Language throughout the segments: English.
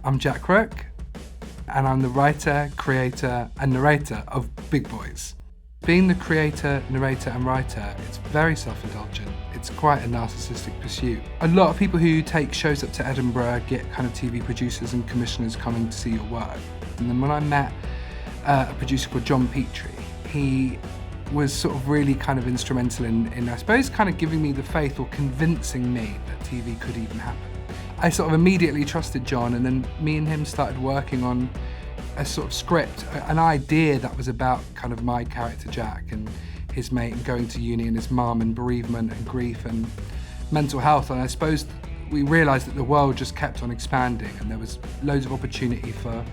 I'm Jack Rooke, and I'm the writer, creator, and narrator of Big Boys. Being the creator, narrator, and writer, it's very self-indulgent. It's quite a narcissistic pursuit. A lot of people who take shows up to Edinburgh get kind of TV producers and commissioners coming to see your work. And then when I met a producer called John Petrie, he was sort of really kind of instrumental in, I suppose, kind of giving me the faith or convincing me that TV could even happen. I sort of immediately trusted John, and then me and him started working on a sort of script, an idea that was about kind of my character Jack and his mate and going to uni and his mum and bereavement and grief and mental health. And I suppose we realised that the world just kept on expanding and there was loads of opportunity for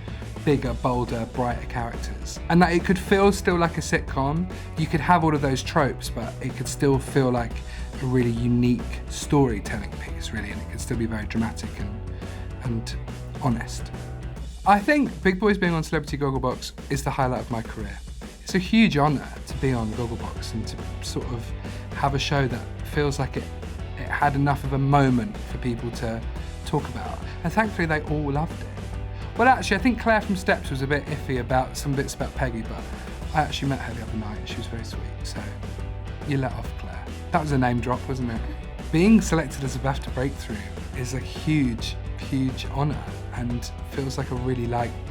bigger, bolder, brighter characters. And that it could feel still like a sitcom. You could have all of those tropes, but it could still feel like a really unique storytelling piece, really, and it could still be very dramatic and honest. I think Big Boys being on Celebrity Gogglebox is the highlight of my career. It's a huge honour to be on Gogglebox and to sort of have a show that feels like it had enough of a moment for people to talk about. And thankfully they all loved it. Well, actually, I think Claire from Steps was a bit iffy about some bits about Peggy, but I actually met her the other night. She was very sweet, so you let off, Claire. That was a name drop, wasn't it? Being selected as a BAFTA Breakthrough is a huge, huge honour and feels like a really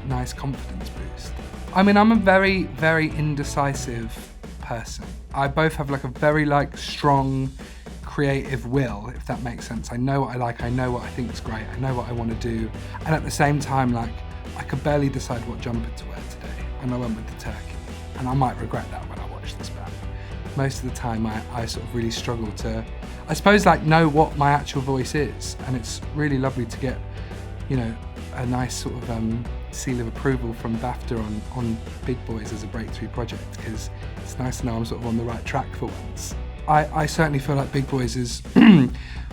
nice confidence boost. I mean, I'm a very, very indecisive person. I both have a very strong, creative will, if that makes sense. I know what I like, I know what I think is great, I know what I want to do, and at the same time, I could barely decide what jumper to wear today, and I went with the turkey, and I might regret that when I watch this back. Most of the time, I sort of really struggle to, I suppose, know what my actual voice is, and it's really lovely to get, a nice sort of seal of approval from BAFTA on Big Boys as a breakthrough project, because it's nice to know I'm sort of on the right track for once. I certainly feel like Big Boys is,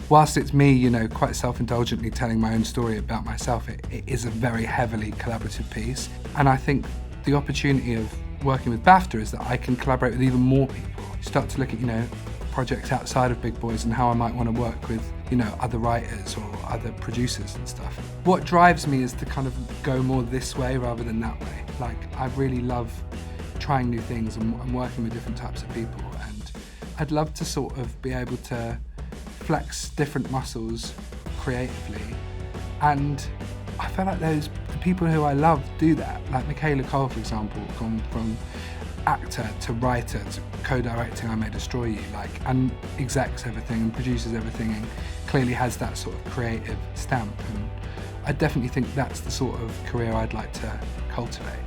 whilst it's me, quite self-indulgently telling my own story about myself, it is a very heavily collaborative piece. And I think the opportunity of working with BAFTA is that I can collaborate with even more people. Start to look at, projects outside of Big Boys and how I might want to work with, other writers or other producers and stuff. What drives me is to kind of go more this way rather than that way. I really love trying new things and working with different types of people. I'd love to sort of be able to flex different muscles creatively, and I feel like the people who I love do that. Like Michaela Cole, for example, gone from actor to writer to co-directing I May Destroy You, and execs everything and produces everything and clearly has that sort of creative stamp, and I definitely think that's the sort of career I'd like to cultivate.